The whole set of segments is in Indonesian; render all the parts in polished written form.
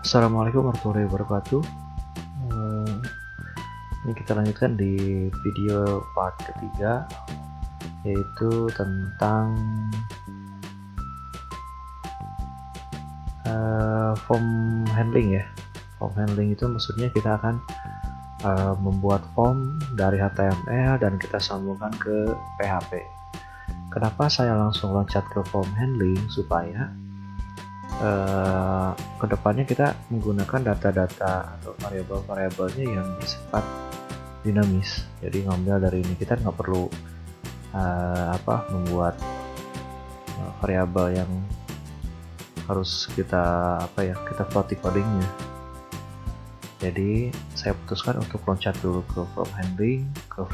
Assalamualaikum warahmatullahi wabarakatuh. Ini kita lanjutkan di video part ketiga, yaitu tentang form handling ya. Form handling itu maksudnya kita akan membuat form dari HTML dan kita sambungkan ke PHP. Kenapa saya langsung loncat ke form handling? Supaya kedepannya kita menggunakan data-data atau variabel-variabelnya yang bersifat dinamis. Jadi ngambil dari ini, kita nggak perlu membuat variabel yang harus kita kita floating codingnya. Jadi saya putuskan untuk loncat dulu ke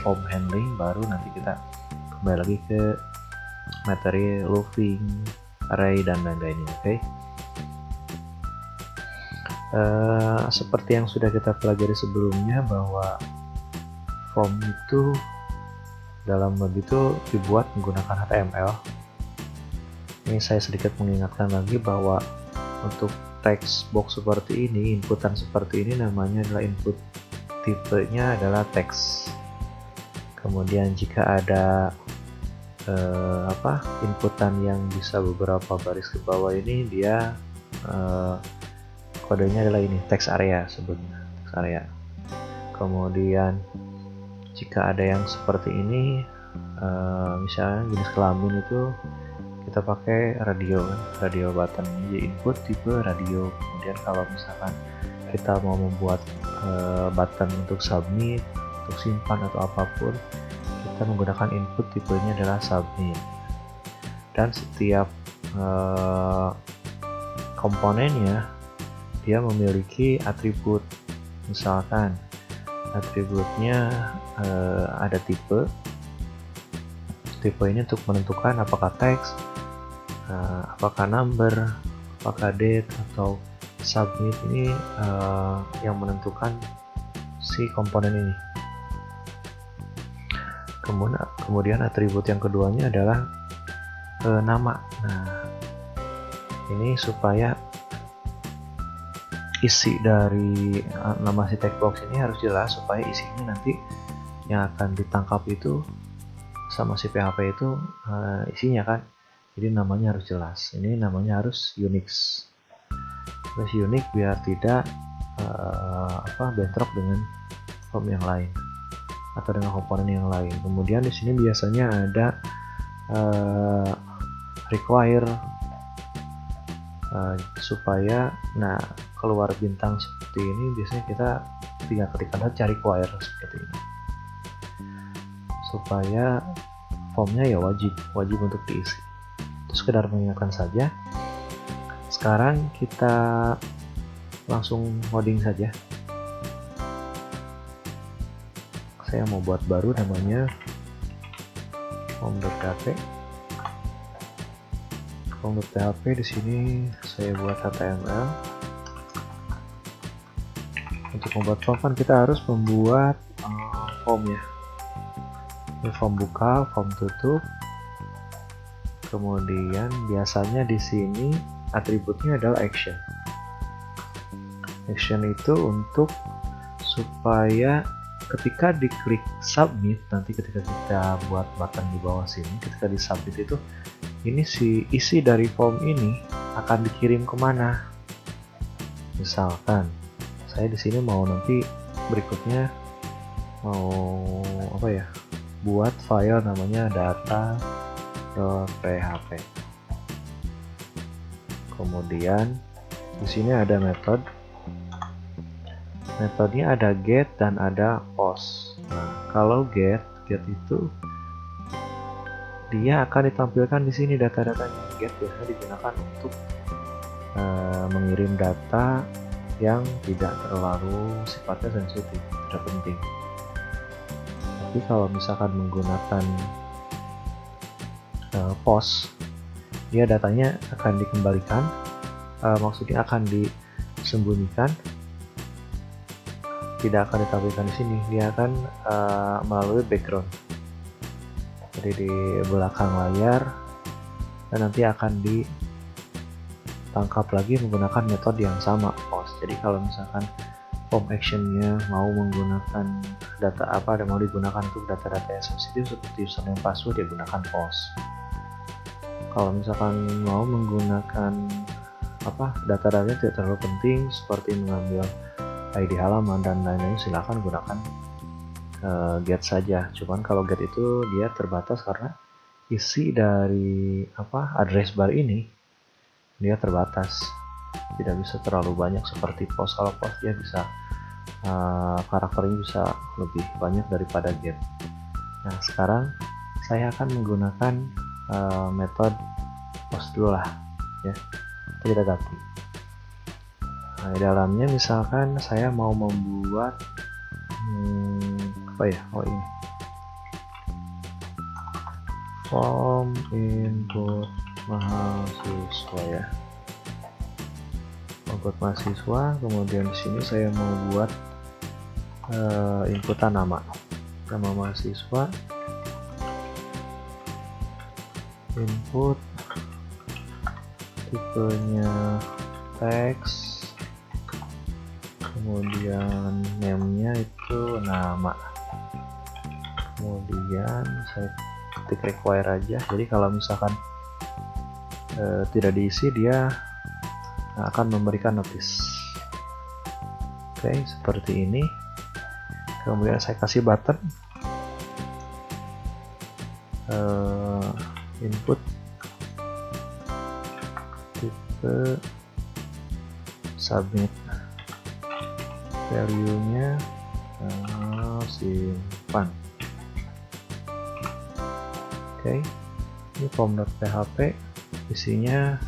form handling, baru nanti kita kembali lagi ke materi looping, array dan lain-lainnya. Oke. Seperti yang sudah kita pelajari sebelumnya, bahwa form itu dalam web itu dibuat menggunakan HTML. Ini saya sedikit mengingatkan lagi bahwa untuk text box seperti ini, inputan seperti ini namanya adalah input, tipenya adalah text. Kemudian jika ada inputan yang bisa beberapa baris ke bawah, ini dia kodenya adalah ini, text area sebutnya, text area. Kemudian jika ada yang seperti ini, misalnya jenis kelamin itu kita pakai radio button, jadi input tipe radio. Kemudian kalau misalkan kita mau membuat button untuk submit, untuk simpan atau apapun, kita menggunakan input tipenya adalah submit. Dan setiap komponennya dia memiliki atribut. Misalkan atributnya ada tipe ini untuk menentukan apakah teks, apakah number, apakah date, atau submit. Ini yang menentukan si komponen ini. Kemudian atribut yang keduanya adalah nama. Nah, ini supaya isi dari nama si text box ini harus jelas, supaya isinya nanti yang akan ditangkap itu sama si PHP itu isinya kan. Jadi namanya harus jelas. Ini namanya harus Unix. Terus Unix biar tidak bentrok dengan form yang lain atau dengan komponen yang lain. Kemudian di sini biasanya ada require supaya keluar bintang seperti ini. Biasanya kita tinggal ketikkan saja require seperti ini, supaya formnya ya wajib untuk diisi. Itu sekedar mengingatkan saja. Sekarang kita langsung coding saja. Saya mau buat baru, namanya form.php. Form.php di sini saya buat HTML. Untuk membuat form kan kita harus membuat form ya. Ini form buka, form tutup. Kemudian biasanya di sini atributnya adalah action. Action itu untuk supaya ketika diklik submit, nanti ketika kita buat button di bawah sini, ketika di submit itu, ini si isi dari form ini akan dikirim kemana. Misalkan saya di sini mau nanti berikutnya mau buat file namanya data.php. Kemudian di sini ada metodenya ada get dan ada post. Kalau get itu dia akan ditampilkan di sini data-datanya. Get biasanya digunakan untuk mengirim data yang tidak terlalu sifatnya sensitif, tidak penting. Tapi kalau misalkan menggunakan post, dia datanya akan dikembalikan, maksudnya akan disembunyikan, tidak akan ditampilkan di sini. Dia akan melalui background, jadi di belakang layar, dan nanti akan tangkap lagi menggunakan metode yang sama, post. Jadi kalau misalkan form actionnya mau menggunakan data apa dan mau digunakan untuk data-data yang sensitif seperti username password, ya gunakan post. Kalau misalkan mau menggunakan data-data tidak terlalu penting seperti mengambil ID halaman dan lain-lain, silakan gunakan get saja. Cuman kalau get itu dia terbatas karena isi dari address bar ini dia terbatas, tidak bisa terlalu banyak seperti post. Kalau post dia bisa karakternya bisa lebih banyak daripada get. Nah, sekarang saya akan menggunakan metode post dulu lah ya. Kita ganti. Nah, di dalamnya misalkan saya mau membuat ini form input mahasiswa ya, input mahasiswa. Kemudian di sini saya mau buat inputan nama mahasiswa, input tipenya teks, kemudian name-nya itu nama, kemudian saya ketik require aja. Jadi kalau misalkan tidak diisi, dia akan memberikan notice. Oke, seperti ini. Kemudian saya kasih button input tipe submit, value-nya simpan. Oke, ini form.php isinya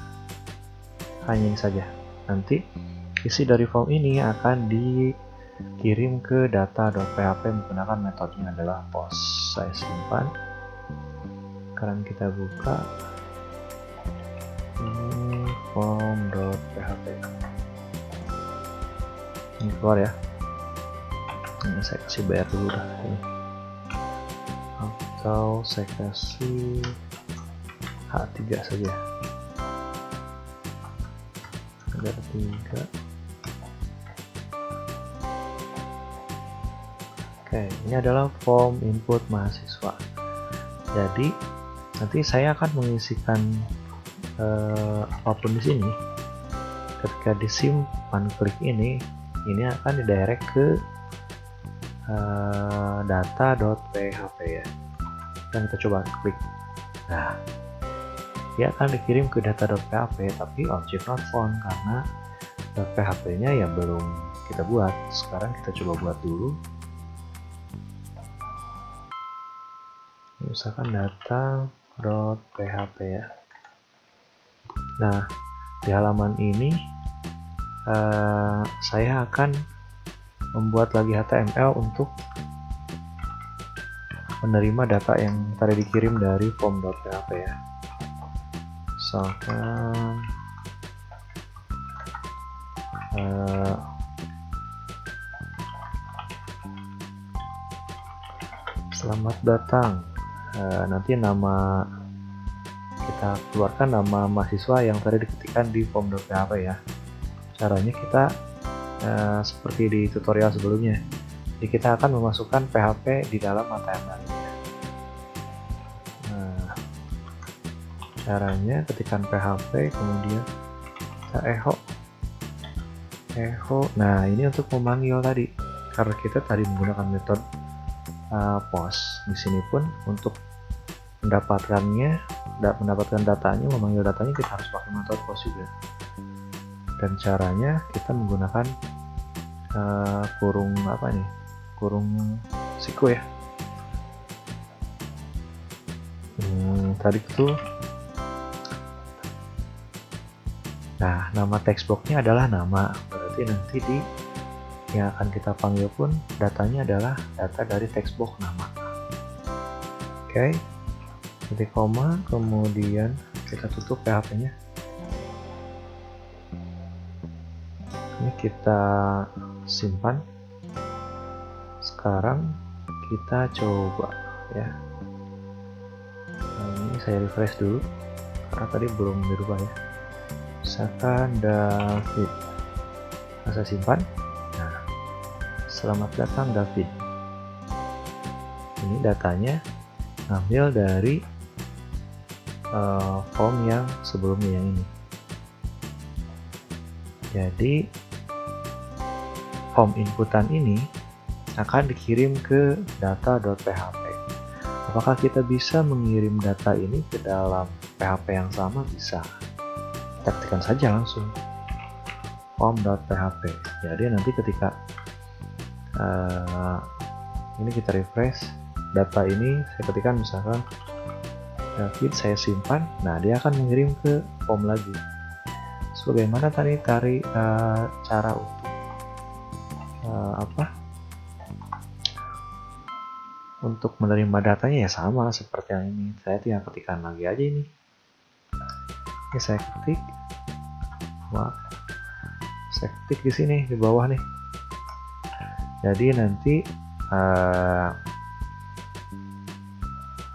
hanya ini saja. Nanti isi dari form ini akan dikirim ke data.php menggunakan metodenya adalah post. Saya simpan. Sekarang kita buka ini form.php. Ini keluar ya. Ini saya kasih bayar dulu dah ini. Atau saya kasih H3 saja. Agar 3. Oke, ini adalah form input mahasiswa. Jadi nanti saya akan mengisikan apapun di sini. Ketika disimpan klik ini akan didirect ke data.php ya. Dan kita coba klik. Nah, dia akan dikirim ke data.php tapi object not found karena .php-nya ya belum kita buat. Sekarang kita coba buat dulu. Misalkan data.php ya. Nah, di halaman ini saya akan membuat lagi HTML untuk menerima data yang tadi dikirim dari form.php ya. Misalkan selamat datang. Nanti nama kita keluarkan nama mahasiswa yang tadi diketikkan di form.php ya. Caranya kita seperti di tutorial sebelumnya. Jadi kita akan memasukkan PHP di dalam HTML ini. Nah, caranya ketikkan PHP kemudian kita echo. Nah, ini untuk memanggil tadi. Karena kita tadi menggunakan metode post. Di sini pun untuk mendapatkan datanya, memanggil datanya kita harus pakai metode post juga. Dan caranya kita menggunakan kurung siku ya. Tadi itu. Nah, nama textbox-nya adalah nama. Berarti nanti yang akan kita panggil pun datanya adalah data dari textbox nama. Oke. Titik koma, kemudian kita tutup PHP-nya. Ini kita simpan. Sekarang kita coba ya. Nah, ini saya refresh dulu karena tadi belum dirubah ya. misalkan David. Nah, saya simpan. Nah, selamat datang David. Ini datanya ngambil dari form yang sebelumnya yang ini. Jadi form inputan ini akan dikirim ke data.php. Apakah kita bisa mengirim data ini ke dalam PHP yang sama? Bisa. Kita ketikkan saja langsung form.php. Jadi nanti ketika ini kita refresh, data ini saya ketikkan misalkan David, saya simpan. Nah, dia akan mengirim ke form lagi. Sebagaimana tadi cara untuk untuk menerima datanya ya sama seperti yang ini. Saya tinggal ketikkan lagi aja ini. Ini saya ketik. Wah, saya ketik di sini di bawah nih. Jadi nanti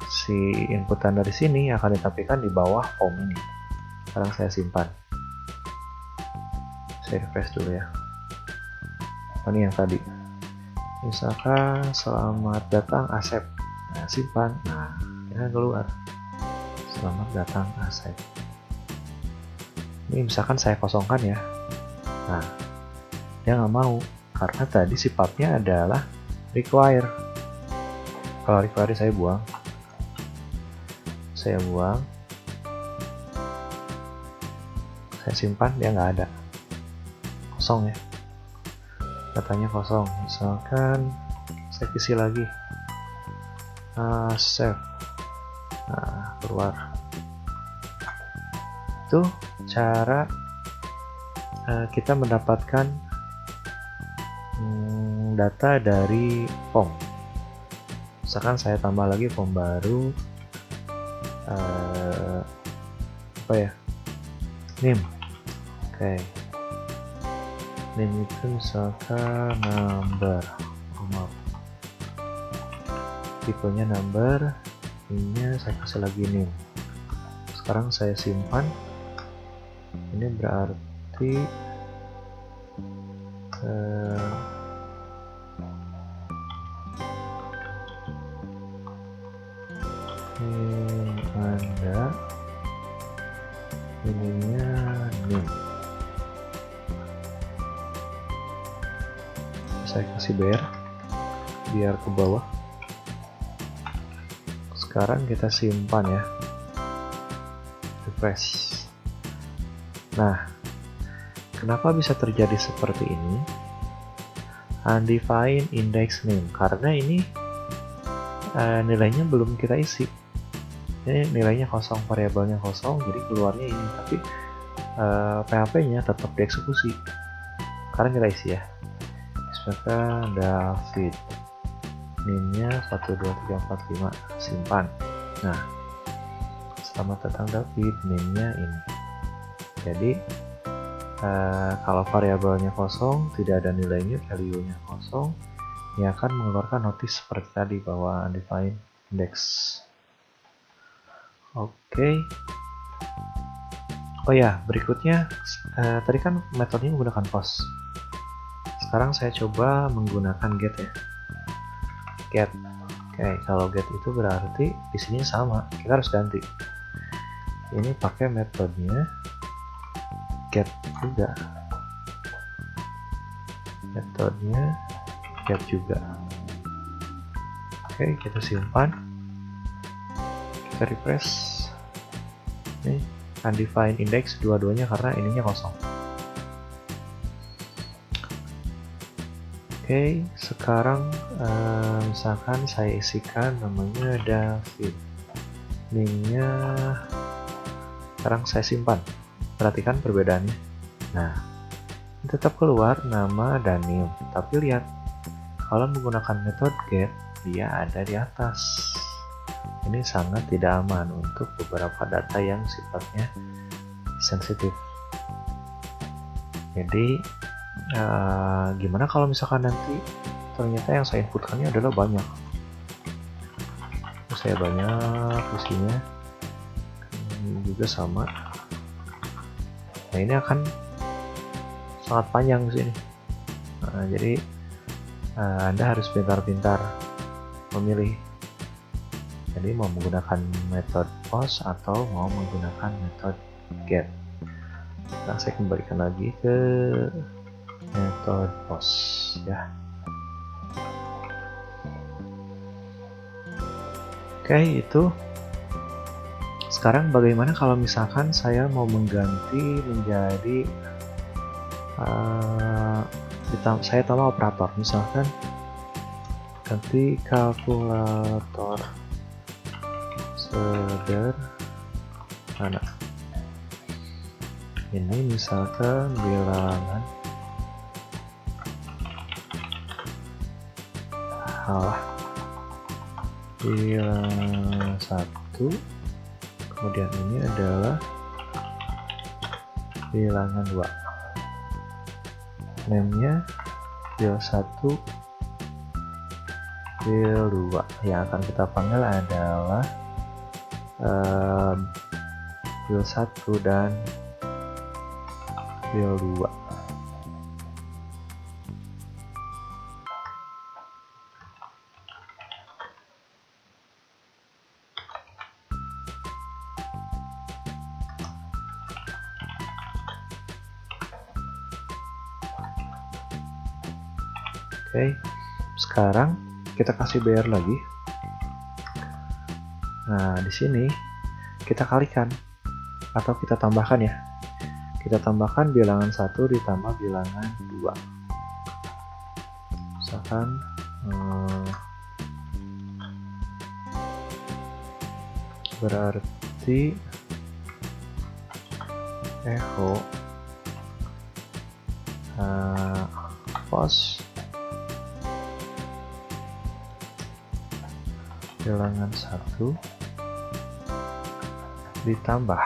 si inputan dari sini akan ditampilkan di bawah form ini. Sekarang saya simpan. Saya refresh dulu ya. Ini yang tadi. Misalkan selamat datang Asep. Nah, simpan. Nah, dia keluar. Selamat datang Asep. Ini misalkan saya kosongkan ya. Nah, dia nggak mau karena tadi sifatnya adalah require. Kalau require saya buang. Saya buang. Saya simpan, dia nggak ada. Kosong ya. Datanya kosong. Misalkan saya isi lagi. Save. Nah, keluar. Itu cara kita mendapatkan data dari form. Misalkan saya tambah lagi form baru. Name. Oke. Name itu misalkan number. Maaf. Tipenya number. Ini saya kasih lagi name. Sekarang saya simpan. Ini berarti Anda ininya name. Saya kasih biar ke bawah. Sekarang kita simpan ya. Refresh. Nah, kenapa bisa terjadi seperti ini? Undefined index name, karena ini nilainya belum kita isi. Ini nilainya kosong, variabelnya kosong, jadi keluarnya ini. Tapi PHP-nya tetap dieksekusi. Sekarang kita isi ya. Misalkan David, name-nya 1, 2, 3, 4, 5, simpan. Nah, selamat datang David, name-nya ini. Jadi kalau variabelnya kosong, tidak ada nilainya, value-nya kosong, ini akan mengeluarkan notice seperti tadi bahwa undefined index. Oke. Oh ya, berikutnya tadi kan metodenya menggunakan post. Sekarang saya coba menggunakan get ya. Get. Oke, kalau get itu berarti di sini sama. Kita harus ganti. Ini pakai metodenya get juga. Metodenya get juga. Oke, kita simpan. Kita refresh. Ini undefined index dua-duanya karena ininya kosong. Oke, sekarang misalkan saya isikan namanya David. Name-nya sekarang saya simpan. Perhatikan perbedaannya. Nah, ini tetap keluar nama dan name. Tapi lihat, kalau menggunakan metode get, dia ada di atas. Ini sangat tidak aman untuk beberapa data yang sifatnya sensitif. Jadi gimana kalau misalkan nanti ternyata yang saya inputkannya adalah banyak. Saya banyak isinya, ini juga sama. Nah, ini akan sangat panjang di sini. Nah, jadi Anda harus pintar-pintar memilih. Jadi mau menggunakan metode post atau mau menggunakan metode get. Nah, saya kembalikan lagi ke metode post ya. Oke, itu. Sekarang bagaimana kalau misalkan saya mau mengganti menjadi saya tambah operator, misalkan ganti kalkulator sederhana. Ini misalkan bilangan bilangan 1, kemudian ini adalah bilangan 2. Name-nya bil 1 bil 2. Yang akan kita panggil adalah bil 1 dan bil 2. Oke, sekarang kita kasih BR lagi. Nah, di sini kita kalikan atau kita tambahkan ya. Kita tambahkan bilangan 1 ditambah bilangan 2. Misalkan berarti echo post bilangan 1 ditambah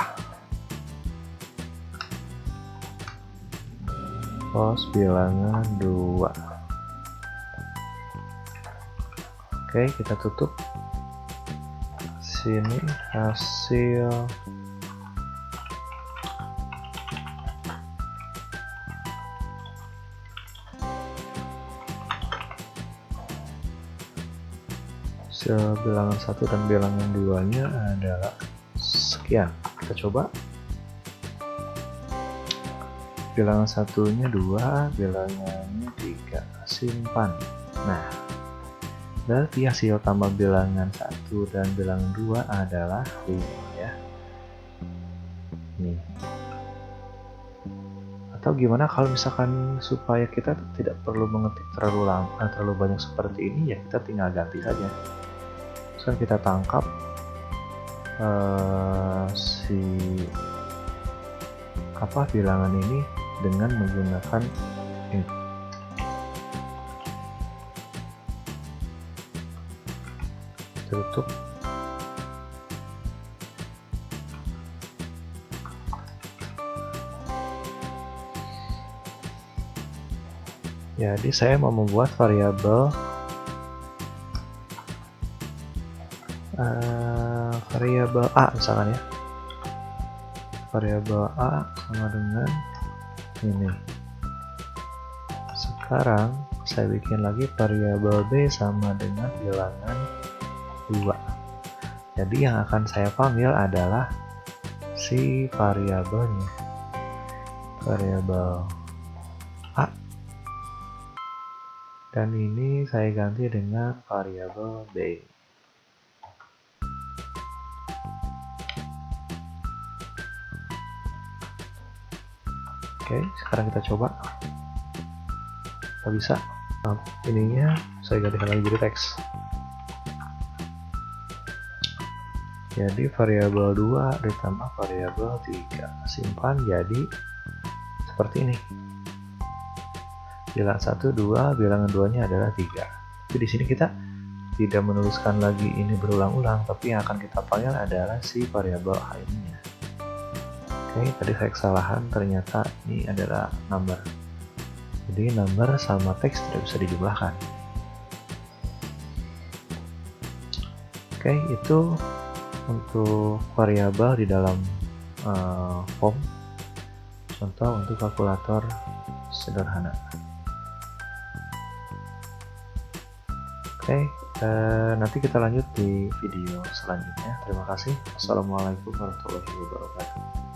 post bilangan 2. Oke, kita tutup. Sini hasil bilangan 1 dan bilangan 2 nya adalah sekian. Kita coba. Bilangan 1 nya 2, bilangannya 3. Simpan. Nah, berarti hasil tambah bilangan 1 dan bilangan 2 adalah 5 ya. Nih. Atau gimana kalau misalkan supaya kita tidak perlu mengetik terlalu banyak seperti ini, ya kita tinggal ganti saja. Sekarang kita tangkap bilangan ini dengan menggunakan ini. Tutup. Jadi saya mau membuat variabel A misalkan ya. Variabel A sama dengan ini. Sekarang saya bikin lagi variabel B sama dengan bilangan 2. Jadi yang akan saya panggil adalah si variabelnya, variabel A, dan ini saya ganti dengan variabel B. Oke, sekarang kita coba. Nggak bisa. Nah, ininya saya gantikan lagi jadi teks. Jadi variabel 2 ditambah variabel 3. Simpan jadi seperti ini. Bilangan 1, 2, bilangan 2-nya adalah 3. Jadi di sini kita tidak menuliskan lagi ini berulang-ulang, tapi yang akan kita panggil adalah si variabel A ininya. Oke, tadi saya kesalahan, ternyata ini adalah number. Jadi number sama teks tidak bisa dijumlahkan. Oke, itu untuk variabel di dalam form. contoh untuk kalkulator sederhana. Oke, nanti kita lanjut di video selanjutnya. Terima kasih. Assalamualaikum warahmatullahi wabarakatuh.